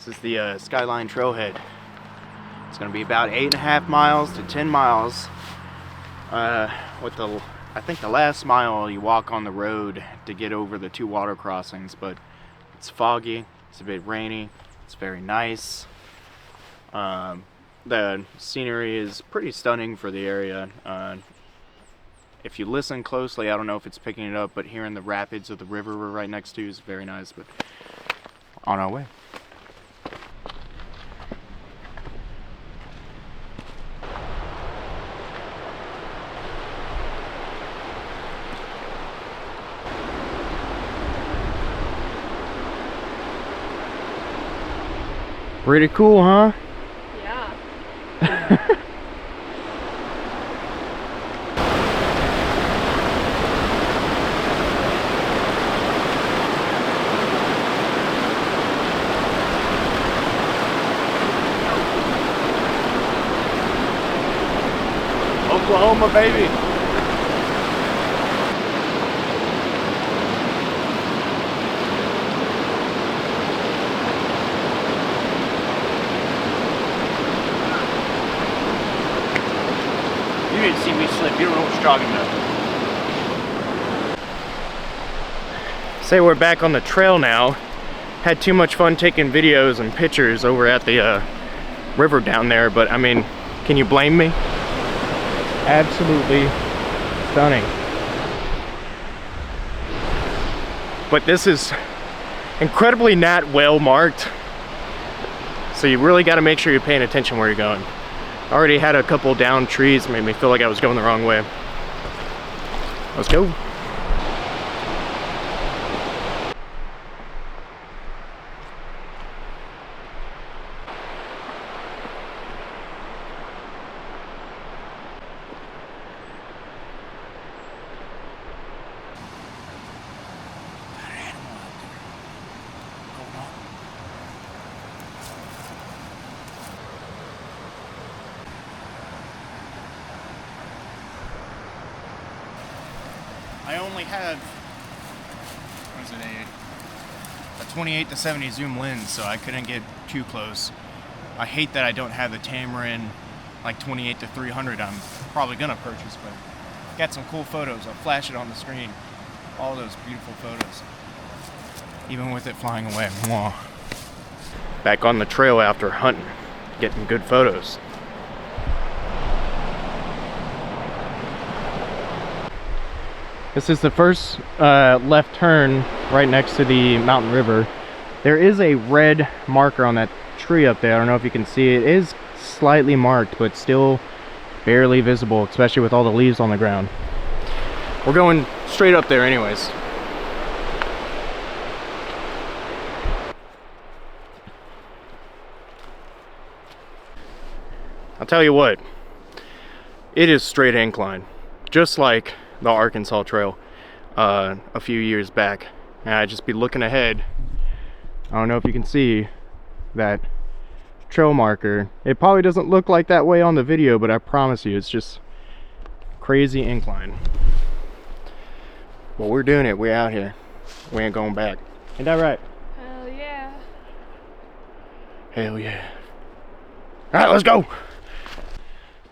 This is the Skyline Trailhead. It's going to be about 8.5 miles to 10 miles. I think the last mile you walk on the road to get over the 2 water crossings, but it's foggy, it's a bit rainy, it's very nice. The scenery is pretty stunning for the area. If you listen closely, I don't know if it's picking it up, but hearing the rapids of the river we're right next to is very nice. But on our way. Pretty cool, huh? Yeah. Oklahoma, baby. You didn't see me slip. You don't know what you're talking about. Say we're back on the trail now. Had too much fun taking videos and pictures over at the river down there, but I mean, can you blame me? Absolutely stunning. But this is incredibly not well marked, so you really got to make sure you're paying attention where you're going. I already had a couple downed trees, made me feel like I was going the wrong way. Let's go. I only have, what is it, a 28 to 70 zoom lens, so I couldn't get too close. I hate that I don't have the Tamarind like 28 to 300 I'm probably gonna purchase, but got some cool photos. I'll flash it on the screen. All those beautiful photos. Even with it flying away. Mwah. Back on the trail after hunting, getting good photos. This is the first left turn right next to the mountain river. There is a red marker on that tree up there. I don't know if you can see it. It is slightly marked, but still barely visible, especially with all the leaves on the ground. We're going straight up there anyways. I'll tell you what, it is straight incline, just like the Arkansas Trail a few years back. And I'd just be looking ahead. I don't know if you can see that trail marker. It probably doesn't look like that way on the video, but I promise you it's just crazy incline. Well, we're doing it. We're out here. We ain't going back. Ain't that right? Hell yeah. Hell yeah. All right, let's go.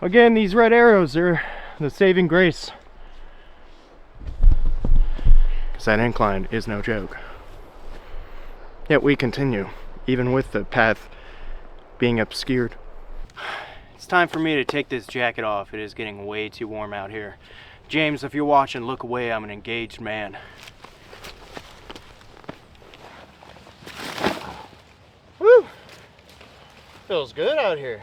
Again, these red arrows are the saving grace. That incline is no joke. Yet we continue, even with the path being obscured. It's time for me to take this jacket off. It is getting way too warm out here. James, if you're watching, look away. I'm an engaged man. Woo! Feels good out here.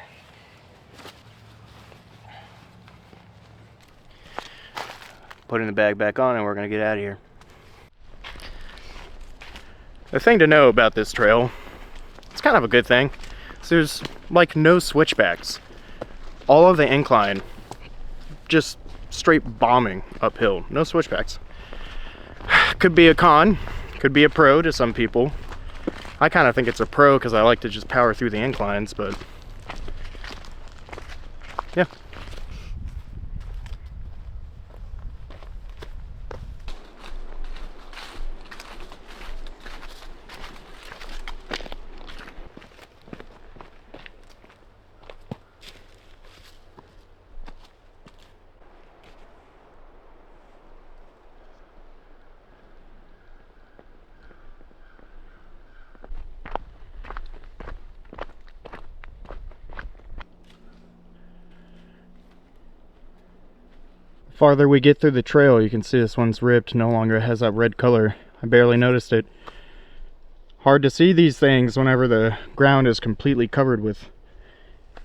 Putting the bag back on and we're gonna get out of here. The thing to know about this trail, it's kind of a good thing, is there's like no switchbacks. All of the incline, just straight bombing uphill, no switchbacks. Could be a con, could be a pro to some people. I kind of think it's a pro because I like to just power through the inclines, but yeah. farther we get through the trail, you can see this one's ripped, no longer has that red color. I barely noticed it. Hard to see these things whenever the ground is completely covered with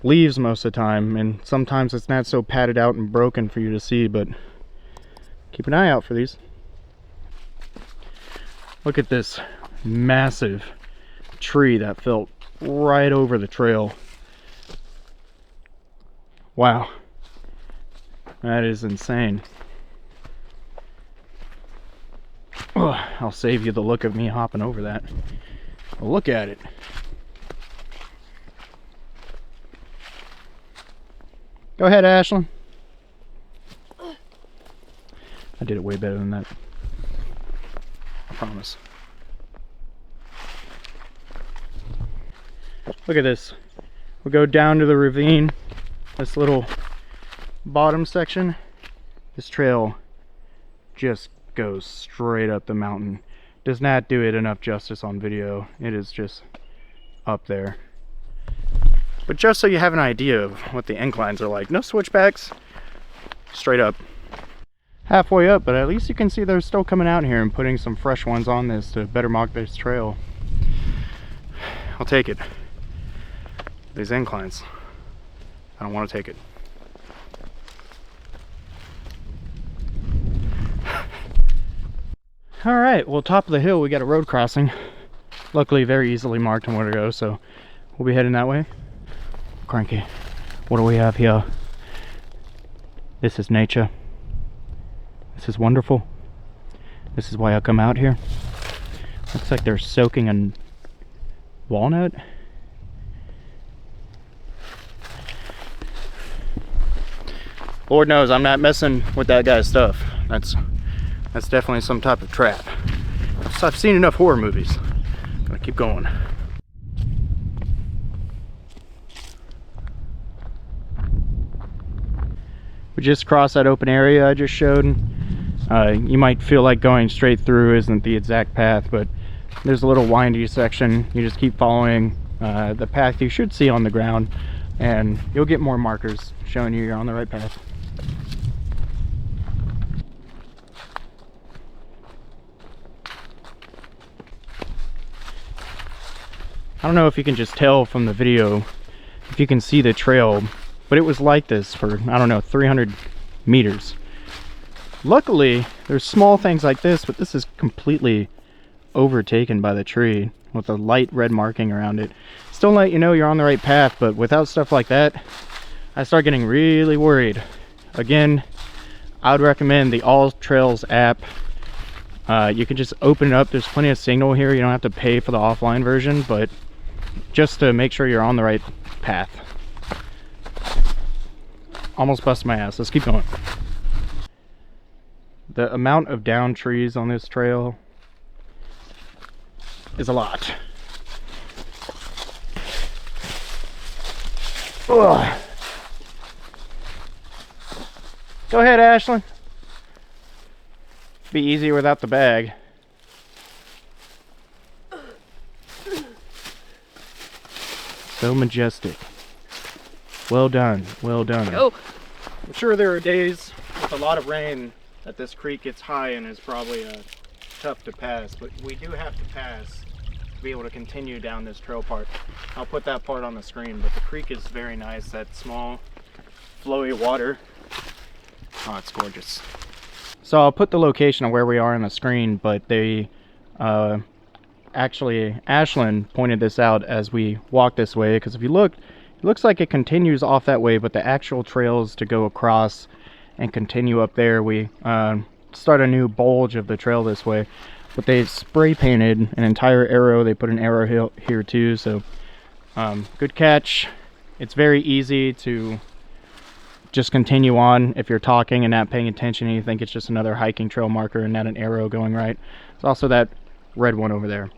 leaves most of the time, and sometimes it's not so padded out and broken for you to see, but keep an eye out for these. Look at this massive tree that fell right over the trail. Wow, that is insane. Oh, I'll save you the look of me hopping over that. Well, look at it. Go ahead, Ashlyn. I did it way better than that. I promise. Look at this. We'll go down to the ravine. This little bottom section. This trail just goes straight up the mountain. Does not do it enough justice on video. It is just up there. But just so you have an idea of what the inclines are like, no switchbacks, straight up. Halfway up, but at least you can see they're still coming out here and putting some fresh ones on this to better mark this trail. I'll take it. These inclines, I don't want to take it. All right, well, top of the hill, we got a road crossing. Luckily, very easily marked on where to go, so we'll be heading that way. Cranky. What do we have here? This is nature. This is wonderful. This is why I come out here. Looks like they're soaking in walnut. Lord knows I'm not messing with that guy's stuff. That's definitely some type of trap. So I've seen enough horror movies. Gotta keep going. We just crossed that open area I just showed. You might feel like going straight through isn't the exact path, but there's a little windy section. You just keep following the path you should see on the ground, and you'll get more markers showing you you're on the right path. I don't know if you can just tell from the video, if you can see the trail, but it was like this for, I don't know, 300 meters. Luckily, there's small things like this, but this is completely overtaken by the tree with a light red marking around it. Still let you know you're on the right path, but without stuff like that, I start getting really worried. Again, I would recommend the All Trails app. You can just open it up. There's plenty of signal here. You don't have to pay for the offline version, but just to make sure you're on the right path. Almost busted my ass. Let's keep going. The amount of down trees on this trail is a lot. Ugh. Go ahead, Ashlyn. Be easier without the bag. So majestic. Well done, well done. Oh. I'm sure there are days with a lot of rain that this creek gets high and is probably tough to pass, but we do have to pass to be able to continue down this trail part. I'll put that part on the screen, but the creek is very nice. That small, flowy water. Oh, it's gorgeous. So I'll put the location of where we are on the screen, but they actually, Ashlyn pointed this out as we walked this way, because if you look, it looks like it continues off that way, but the actual trails to go across and continue up there, we start a new bulge of the trail this way. But they spray painted an entire arrow. They put an arrow here too, so good catch. It's very easy to just continue on if you're talking and not paying attention and you think it's just another hiking trail marker and not an arrow going right. There's also that red one over there.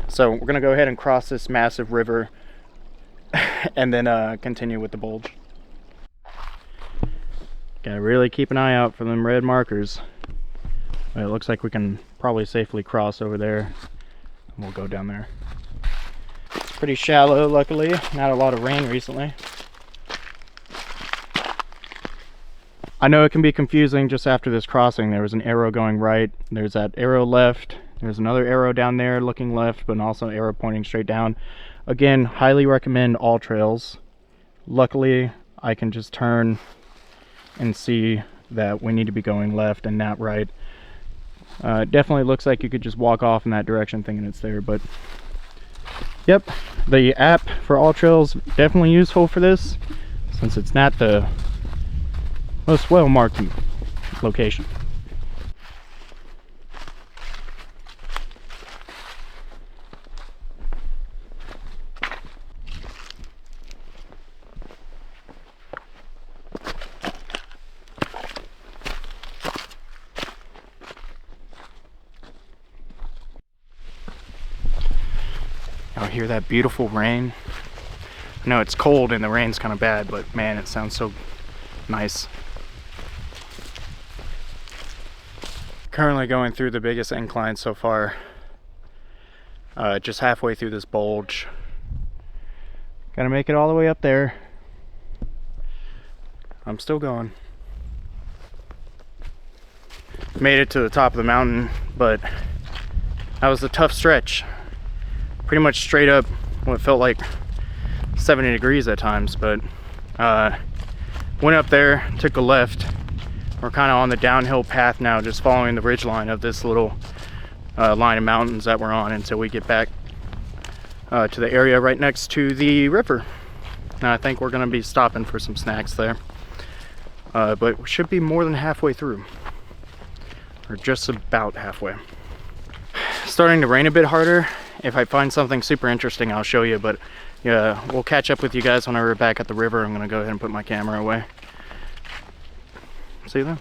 So we're gonna go ahead and cross this massive river and then continue with the bulge. Gotta really keep an eye out for them red markers. It looks like we can probably safely cross over there. We'll go down there. It's pretty shallow, luckily. Not a lot of rain recently. I know it can be confusing. Just after this crossing, there was an arrow going right. There's that arrow left. There's another arrow down there looking left, but also an arrow pointing straight down. Again, highly recommend all trails. Luckily, I can just turn and see that we need to be going left and not right. It definitely looks like you could just walk off in that direction thinking it's there, but yep, the app for all trails definitely useful for this, since it's not the most well marked location. Y'all hear that beautiful rain? I know it's cold and the rain's kind of bad, but man, it sounds so nice. Currently going through the biggest incline so far. Just halfway through this bulge. Gotta make it all the way up there. I'm still going. Made it to the top of the mountain, but that was a tough stretch. Pretty much straight up what felt like 70 degrees at times, but went up there, took a left. We're kind of on the downhill path now, just following the ridge line of this little line of mountains that we're on until we get back to the area right next to the river. And I think we're going to be stopping for some snacks there, but we should be more than halfway through, or just about halfway. Starting to rain a bit harder. If I find something super interesting, I'll show you, but yeah, we'll catch up with you guys when we're back at the river. I'm gonna go ahead and put my camera away. See you then.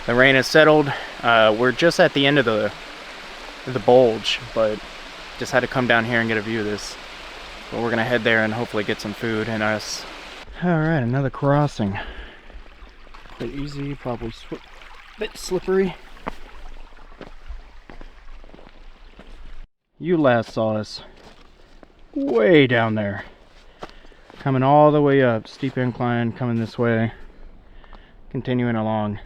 The rain has settled. We're just at the end of the bulge, but just had to come down here and get a view of this. But we're gonna head there and hopefully get some food and us. All right, another crossing. Bit easy, probably bit slippery. You last saw us way down there. Coming all the way up, steep incline, coming this way, continuing along.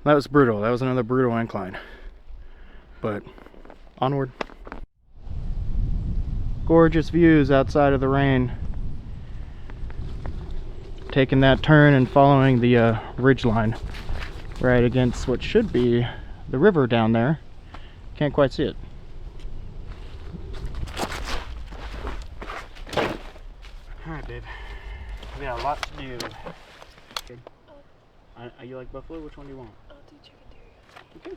That was brutal. That was another brutal incline. But onward. Gorgeous views outside of the rain. Taking that turn and following the ridge line right against what should be the river down there. Can't quite see it. Alright, babe. We got a lot to do. You like buffalo? Which one do you want? I'll do chicken teriyaki. Okay.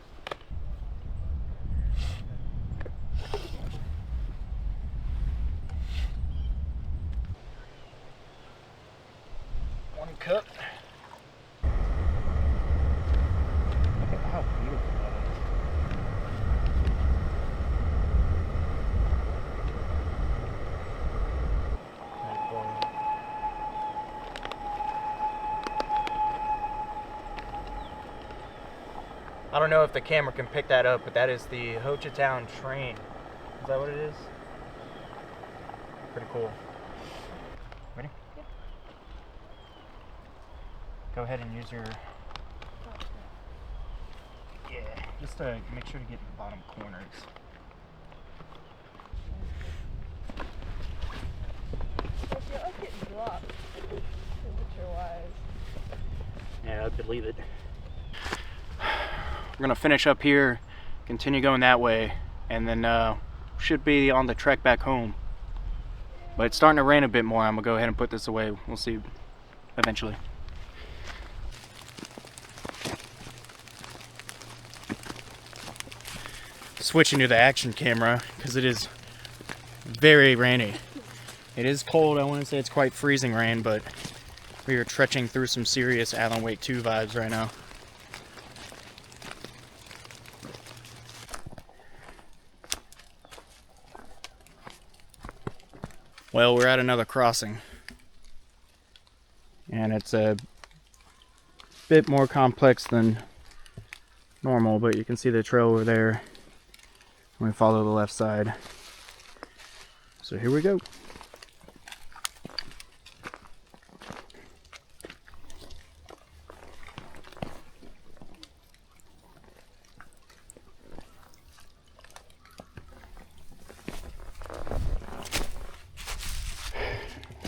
One cup. Look at how beautiful that is. I don't know if the camera can pick that up, but that is the Ho Chi Town train. Is that what it is? Pretty cool. Ready? Yep. Go ahead and use your... Yeah, just to make sure to get the bottom corners. I feel like it dropped temperature-wise. Yeah, I believe it. We're gonna finish up here, continue going that way, and then should be on the trek back home. But it's starting to rain a bit more. I'm gonna go ahead and put this away. We'll see eventually. Switching to the action camera because it is very rainy. It is cold. I wouldn't say it's quite freezing rain, but we are trekking through some serious Alan Wake 2 vibes right now. Well, we're at another crossing, and it's a bit more complex than normal, but you can see the trail over there. We follow the left side. So here we go.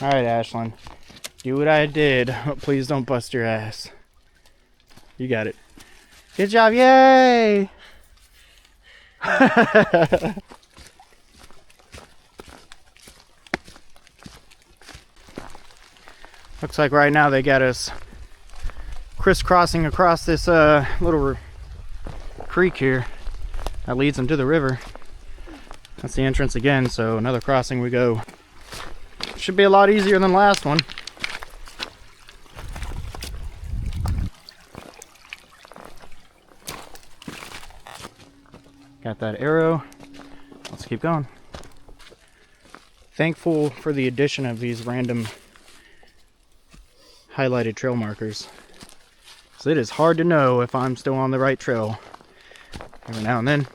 All right, Ashlyn, do what I did. Please don't bust your ass. You got it. Good job, yay! Looks like right now they got us crisscrossing across this little creek here that leads them to the river. That's the entrance again, so another crossing we go. Should be a lot easier than the last one. Got that arrow. Let's keep going. Thankful for the addition of these random highlighted trail markers. So it is hard to know if I'm still on the right trail every now and then.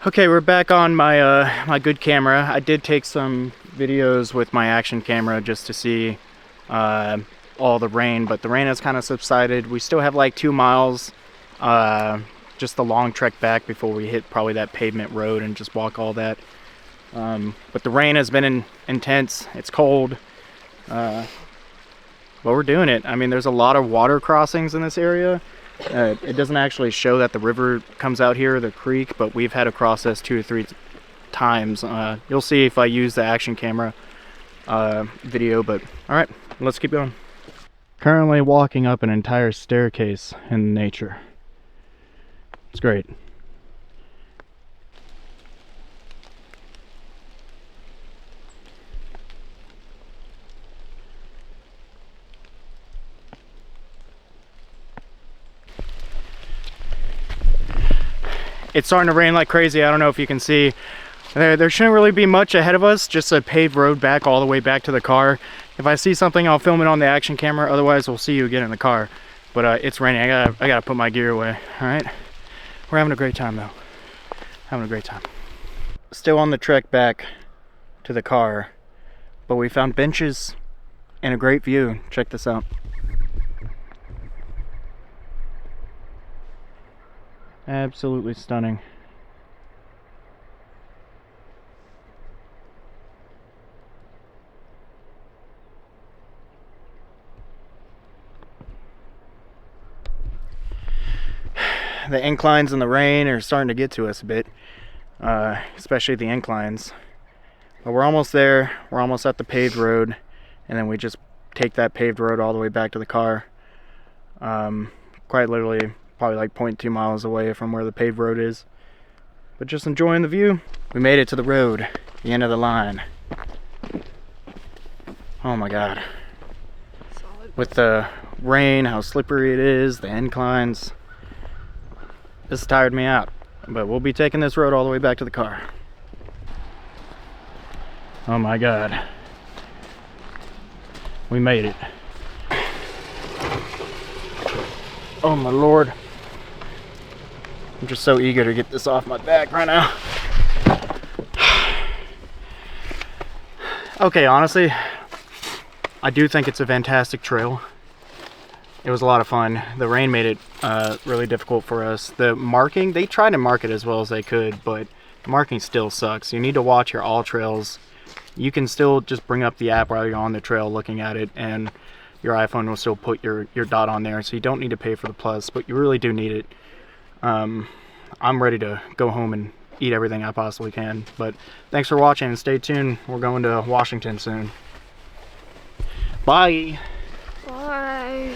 Okay, we're back on my my good camera. I did take some videos with my action camera just to see all the rain, but the rain has kind of subsided. We still have like 2 miles, just the long trek back before we hit probably that pavement road and just walk all that. But the rain has been intense. It's cold, but we're doing it. I mean, there's a lot of water crossings in this area. It doesn't actually show that the river comes out here, the creek, but we've had to cross this 2 or 3 times. You'll see if I use the action camera video, but all right, let's keep going. Currently walking up an entire staircase in nature. It's great. It's starting to rain like crazy. I don't know if you can see. There shouldn't really be much ahead of us, just a paved road back all the way back to the car. If I see something, I'll film it on the action camera. Otherwise, we'll see you again in the car. But it's raining. I gotta put my gear away. All right. We're having a great time though. Having a great time. Still on the trek back to the car, but we found benches and a great view. Check this out. Absolutely stunning. The inclines in the rain are starting to get to us a bit, especially the inclines. But we're almost there. We're almost at the paved road, and then we just take that paved road all the way back to the car. Quite literally, probably like 0.2 miles away from where the paved road is. But just enjoying the view. We made it to the road, the end of the line. Oh my God. Solid. With the rain, how slippery it is, the inclines. This tired me out, but we'll be taking this road all the way back to the car. Oh my God. We made it. Oh my Lord. I'm just so eager to get this off my back right now. Okay, honestly, I do think it's a fantastic trail. It was a lot of fun. The rain made it really difficult for us. The marking, they tried to mark it as well as they could, but the marking still sucks. You need to watch your all trails. You can still just bring up the app while you're on the trail looking at it, and your iPhone will still put your dot on there, so you don't need to pay for the plus, but you really do need it. I'm ready to go home and eat everything I possibly can, but thanks for watching and stay tuned. We're going to Washington soon. Bye. Bye.